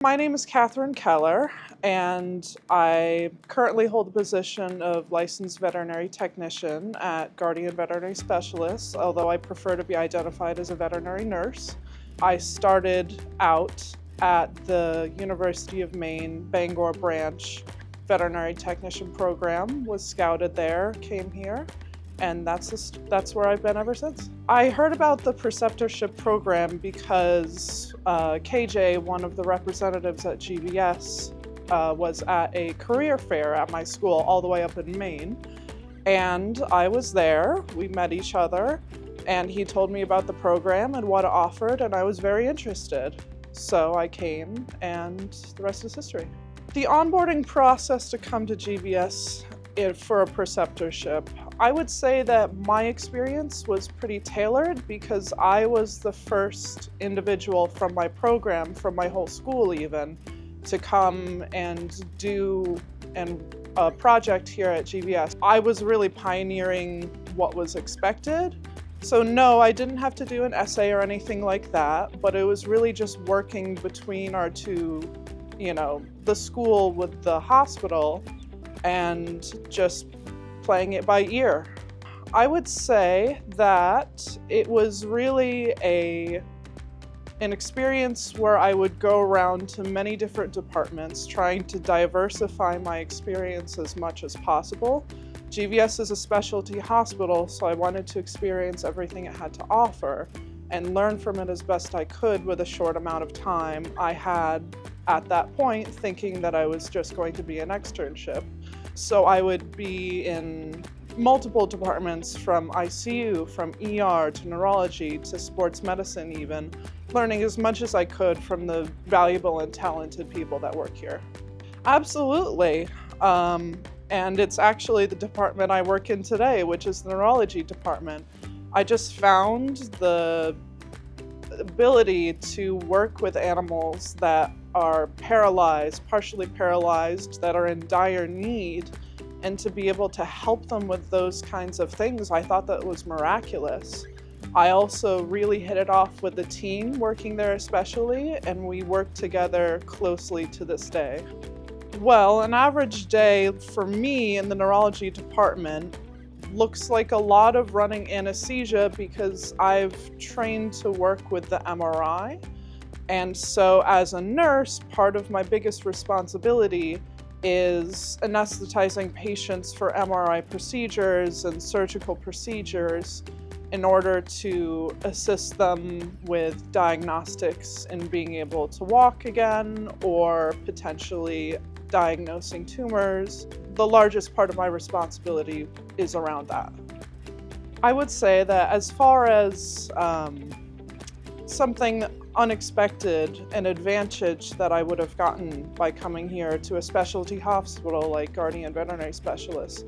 My name is Catherine Keller, and I currently hold the position of licensed veterinary technician at Guardian Veterinary Specialists, although I prefer to be identified as a veterinary nurse. I started out at the University of Maine Bangor branch veterinary technician program, was scouted there, came here, and that's where I've been ever since. I heard about the Preceptorship program because KJ, one of the representatives at GVS, was at a career fair at my school all the way up in Maine. And I was there, we met each other, and he told me about the program and what it offered, and I was very interested. So I came, and the rest is history. The onboarding process to come to GVS for a preceptorship, I would say that my experience was pretty tailored because I was the first individual from my program, from my whole school even, to come and do a project here at GVS. I was really pioneering what was expected. So no, I didn't have to do an essay or anything like that, but it was really just working between our two, the school with the hospital and just playing it by ear. I would say that it was really an experience where I would go around to many different departments, trying to diversify my experience as much as possible. GVS is a specialty hospital, so I wanted to experience everything it had to offer and learn from it as best I could with a short amount of time I had at that point, thinking that I was just going to be an externship. So I would be in multiple departments, from ICU, from ER to neurology to sports medicine even, learning as much as I could from the valuable and talented people that work here. Absolutely. And it's actually the department I work in today, which is the neurology department. I just found the ability to work with animals that are paralyzed, partially paralyzed, that are in dire need, and to be able to help them with those kinds of things, I thought that was miraculous. I also really hit it off with the team working there especially, and we work together closely to this day. Well, an average day for me in the neurology department looks like a lot of running anesthesia because I've trained to work with the MRI. And so as a nurse, part of my biggest responsibility is anesthetizing patients for MRI procedures and surgical procedures in order to assist them with diagnostics and being able to walk again, or potentially diagnosing tumors. The largest part of my responsibility is around that. I would say that as far as something unexpected, an advantage that I would have gotten by coming here to a specialty hospital like Guardian Veterinary Specialists,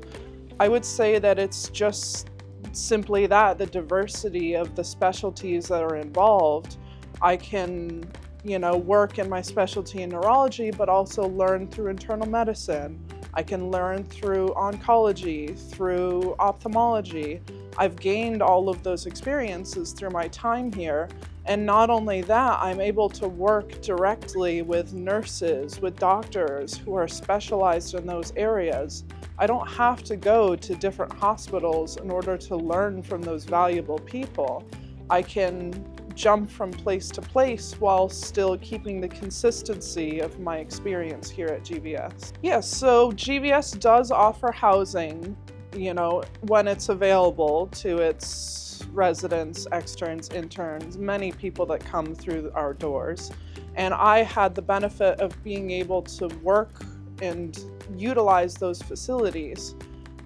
I would say that it's just simply that, the diversity of the specialties that are involved. I can, work in my specialty in neurology, but also learn through internal medicine. I can learn through oncology, through ophthalmology. I've gained all of those experiences through my time here. And not only that, I'm able to work directly with nurses, with doctors who are specialized in those areas. I don't have to go to different hospitals in order to learn from those valuable people. I can jump from place to place while still keeping the consistency of my experience here at GVS. Yes, so GVS does offer housing, when it's available to its residents, externs, interns, many people that come through our doors. And I had the benefit of being able to work and utilize those facilities.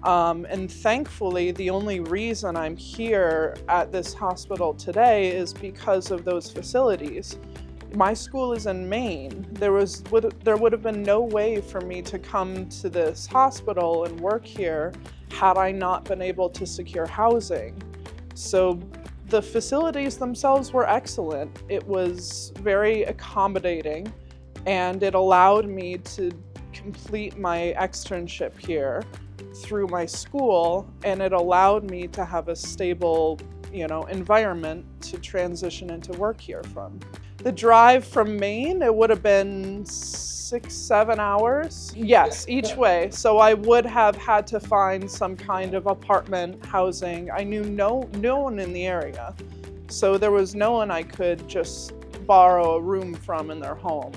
And thankfully, the only reason I'm here at this hospital today is because of those facilities. My school is in Maine. There would have been no way for me to come to this hospital and work here had I not been able to secure housing. So the facilities themselves were excellent. It was very accommodating, and it allowed me to complete my externship here through my school, and it allowed me to have a stable, environment to transition into work here from. The drive from Maine, it would have been 6-7 hours. Yes, each way. So I would have had to find some kind of apartment housing. I knew no one in the area. So there was no one I could just borrow a room from in their home.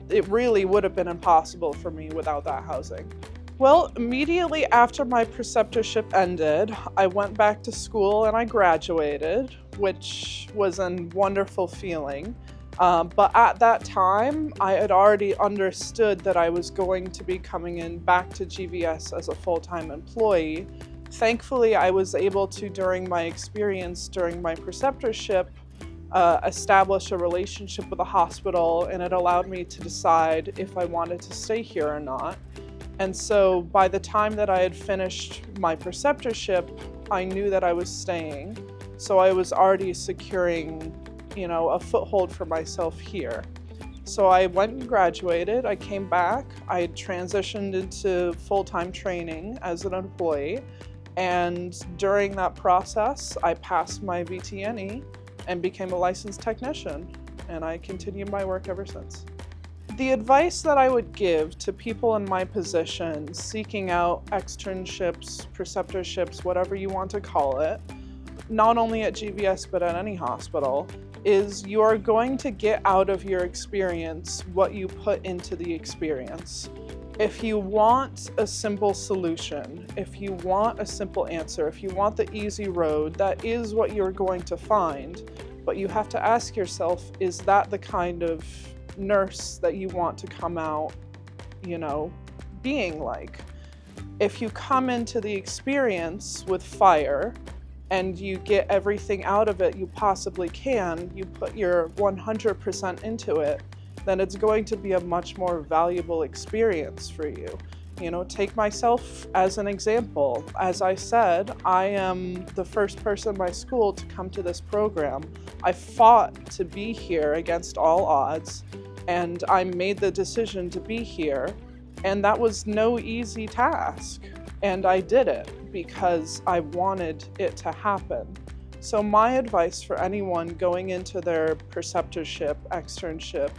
It really would have been impossible for me without that housing. Well, immediately after my preceptorship ended, I went back to school and I graduated, which was a wonderful feeling. But at that time, I had already understood that I was going to be coming in back to GVS as a full-time employee. Thankfully, I was able to, during my experience during my preceptorship, establish a relationship with a hospital, and it allowed me to decide if I wanted to stay here or not. And so by the time that I had finished my preceptorship, I knew that I was staying. So I was already securing, a foothold for myself here. So I went and graduated, I came back, I had transitioned into full-time training as an employee, and during that process, I passed my VTNE and became a licensed technician, and I continued my work ever since. The advice that I would give to people in my position seeking out externships, preceptorships, whatever you want to call it, not only at GVS but at any hospital, is you are going to get out of your experience what you put into the experience. If you want a simple solution, if you want a simple answer, if you want the easy road, that is what you're going to find. But you have to ask yourself, is that the kind of nurse that you want to come out, being like? If you come into the experience with fire and you get everything out of it you possibly can, you put your 100% into it, then it's going to be a much more valuable experience for you. Take myself as an example. As I said, I am the first person in my school to come to this program. I fought to be here against all odds, and I made the decision to be here, and that was no easy task. And I did it because I wanted it to happen. So my advice for anyone going into their preceptorship, externship,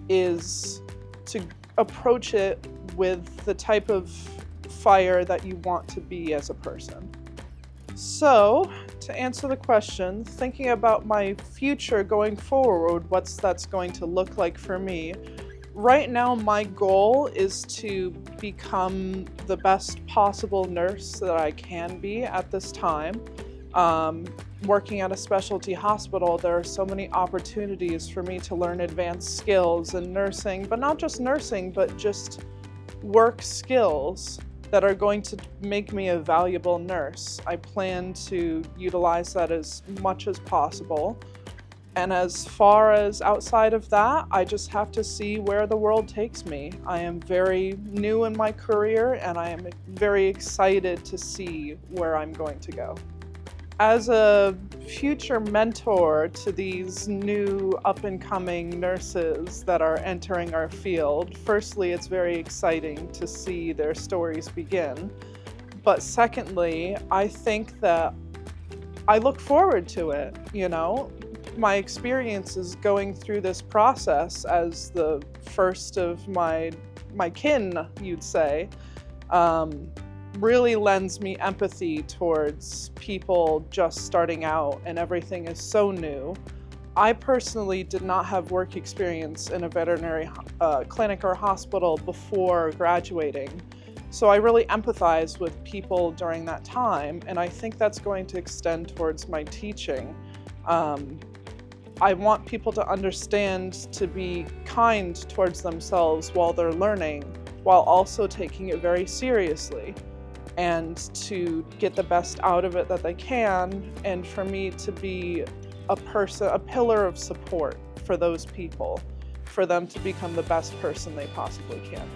is to approach it with the type of fire that you want to be as a person. So, to answer the question, thinking about my future going forward, that's going to look like for me, right now my goal is to become the best possible nurse that I can be at this time. Working at a specialty hospital, there are so many opportunities for me to learn advanced skills in nursing, but not just nursing, but just work skills that are going to make me a valuable nurse. I plan to utilize that as much as possible. And as far as outside of that, I just have to see where the world takes me. I am very new in my career, and I am very excited to see where I'm going to go. As a future mentor to these new up-and-coming nurses that are entering our field, firstly, it's very exciting to see their stories begin. But secondly, I think that I look forward to it, My experience is going through this process as the first of my kin, you'd say, really lends me empathy towards people just starting out and everything is so new. I personally did not have work experience in a veterinary clinic or hospital before graduating, so I really empathize with people during that time, and I think that's going to extend towards my teaching. I want people to understand to be kind towards themselves while they're learning, while also taking it very seriously, and to get the best out of it that they can, and for me to be a pillar of support for those people, for them to become the best person they possibly can.